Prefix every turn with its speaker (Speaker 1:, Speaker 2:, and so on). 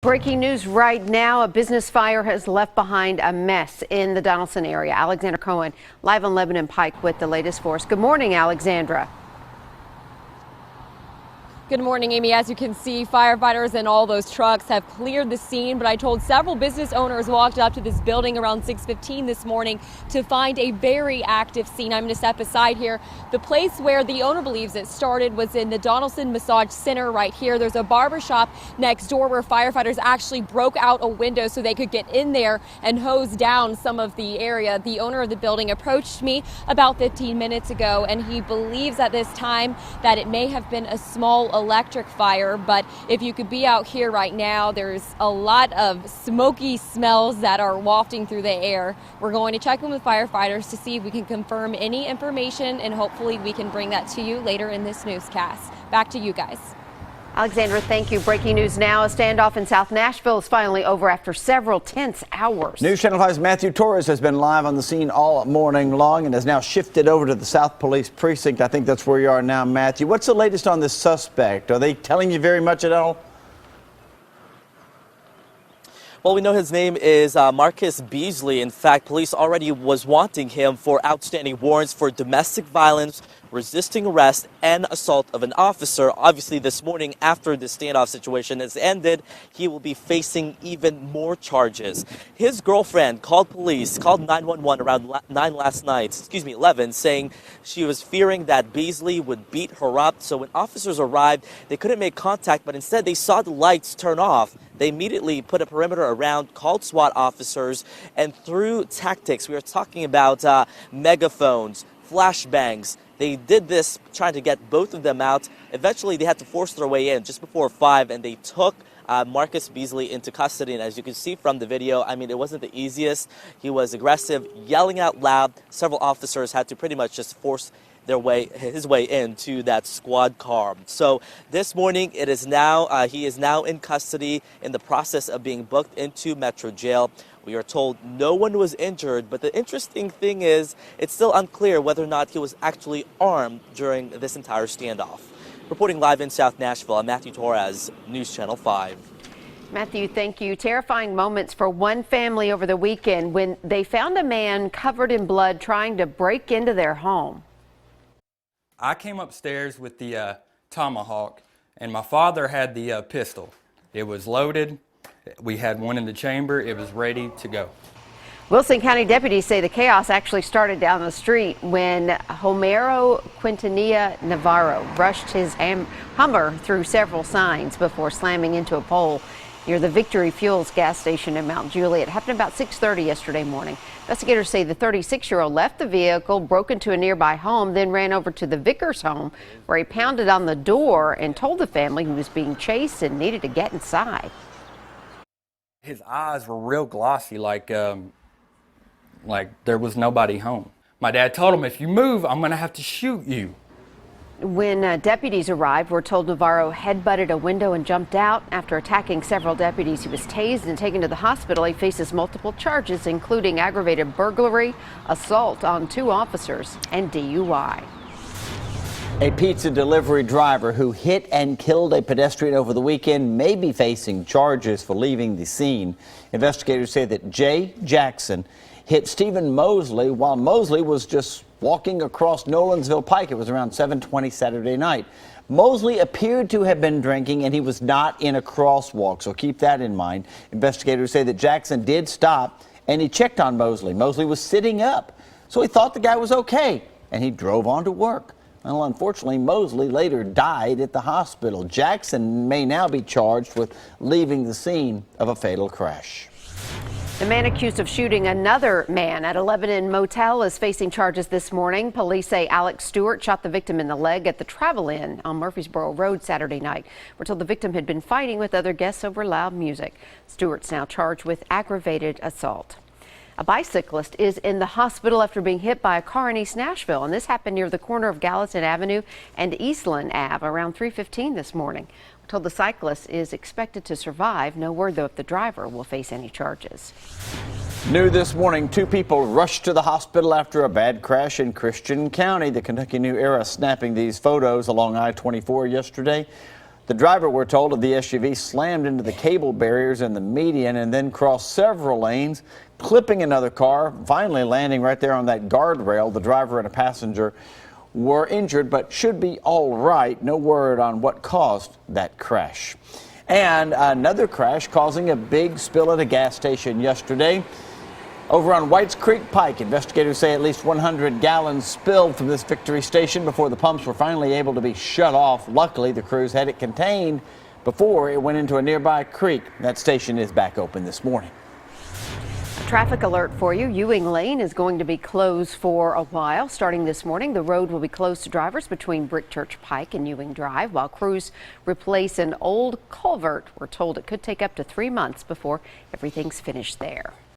Speaker 1: Breaking news right now, a business fire has left behind a mess in the Donaldson area. Alexandra Cohen live on Lebanon Pike with the latest for us. Good morning, Alexandra.
Speaker 2: Good morning, Amy. As you can see, firefighters and all those trucks have cleared the scene, but I told several business owners walked up to this building around 6:15 this morning to find a very active scene. I'm going to step aside here. The place where the owner believes it started was in the Donaldson Massage Center right here. There's a barber shop next door where firefighters actually broke out a window so they could get in there and hose down some of the area. The owner of the building approached me about 15 minutes ago, and he believes at this time that it may have been a small electric fire, but if you could be out here right now, there's a lot of smoky smells that are wafting through the air. We're going to check in with firefighters to see if we can confirm any information, and hopefully we can bring that to you later in this newscast. Back to you guys.
Speaker 1: Alexandra, thank you. Breaking news now. A standoff in South Nashville is finally over after several tense hours.
Speaker 3: News Channel 5's Matthew Torres has been live on the scene all morning long and has now shifted over to the South Police Precinct. I think that's where you are now, Matthew. What's the latest on this suspect? Are they telling you very much at all?
Speaker 4: Well, we know his name is Marcus Beasley. In fact, police already was wanting him for outstanding warrants for domestic violence, resisting arrest, and assault of an officer. Obviously, this morning, after the standoff situation has ended, he will be facing even more charges. His girlfriend called 911 around 11, saying she was fearing that Beasley would beat her up. So when officers arrived, they couldn't make contact, but instead they saw the lights turn off. They immediately put a perimeter around, called SWAT officers, and through tactics, we are talking about megaphones, flashbangs. They did this trying to get both of them out. Eventually, they had to force their way in just before 5, and they took Marcus Beasley into custody. And as you can see from the video, I mean, it wasn't the easiest. He was aggressive, yelling out loud. Several officers had to pretty much just force his way into that squad car. So this morning, he is now in custody in the process of being booked into Metro Jail. We are told no one was injured, but the interesting thing is it's still unclear whether or not he was actually armed during this entire standoff. Reporting live in South Nashville, I'm Matthew Torres, News Channel 5.
Speaker 1: Matthew, thank you. Terrifying moments for one family over the weekend when they found a man covered in blood trying to break into their home.
Speaker 5: I came upstairs with the tomahawk, and my father had the pistol. It was loaded. We had one in the chamber. It was ready to go.
Speaker 1: Wilson County deputies say the chaos actually started down the street when Homero Quintanilla Navarro rushed his Hummer through several signs before slamming into a pole near the Victory Fuels gas station in Mount Juliet. It happened about 6:30 yesterday morning. Investigators say the 36-year-old left the vehicle, broke into a nearby home, then ran over to the Vickers home where he pounded on the door and told the family he was being chased and needed to get inside.
Speaker 5: His eyes were real glossy, like there was nobody home. My dad told him, if you move, I'm going to have to shoot you.
Speaker 1: When deputies arrived, we're told Navarro headbutted a window and jumped out. After attacking several deputies, he was tased and taken to the hospital. He faces multiple charges, including aggravated burglary, assault on 2 officers, and DUI.
Speaker 3: A pizza delivery driver who hit and killed a pedestrian over the weekend may be facing charges for leaving the scene. Investigators say that Jay Jackson hit Stephen Mosley while Mosley was just walking across Nolensville Pike. It was around 7:20 Saturday night. Mosley appeared to have been drinking, and he was not in a crosswalk, so keep that in mind. Investigators say that Jackson did stop, and he checked on Mosley. Mosley was sitting up, so he thought the guy was okay, and he drove on to work. Well, unfortunately, Mosley later died at the hospital. Jackson may now be charged with leaving the scene of a fatal crash.
Speaker 1: The man accused of shooting another man at a Lebanon motel is facing charges this morning. Police say Alex Stewart shot the victim in the leg at the Travel Inn on Murfreesboro Road Saturday night. We're told the victim had been fighting with other guests over loud music. Stewart's now charged with aggravated assault. A bicyclist is in the hospital after being hit by a car in East Nashville, and this happened near the corner of Gallatin Avenue and Eastland Ave around 3:15 this morning. We're told the cyclist is expected to survive. No word, though, if the driver will face any charges.
Speaker 3: New this morning, 2 people rushed to the hospital after a bad crash in Christian County. The Kentucky New Era snapping these photos along I-24 yesterday. The driver, we're told, of the SUV slammed into the cable barriers in the median and then crossed several lanes, clipping another car, finally landing right there on that guardrail. The driver and a passenger were injured but should be all right. No word on what caused that crash. And another crash causing a big spill at a gas station yesterday. Over on Whites Creek Pike, investigators say at least 100 gallons spilled from this Victory station before the pumps were finally able to be shut off. Luckily, the crews had it contained before it went into a nearby creek. That station is back open this morning.
Speaker 1: Traffic alert for you. Ewing Lane is going to be closed for a while. Starting this morning, the road will be closed to drivers between Brick Church Pike and Ewing Drive while crews replace an old culvert. We're told it could take up to 3 months before everything's finished there.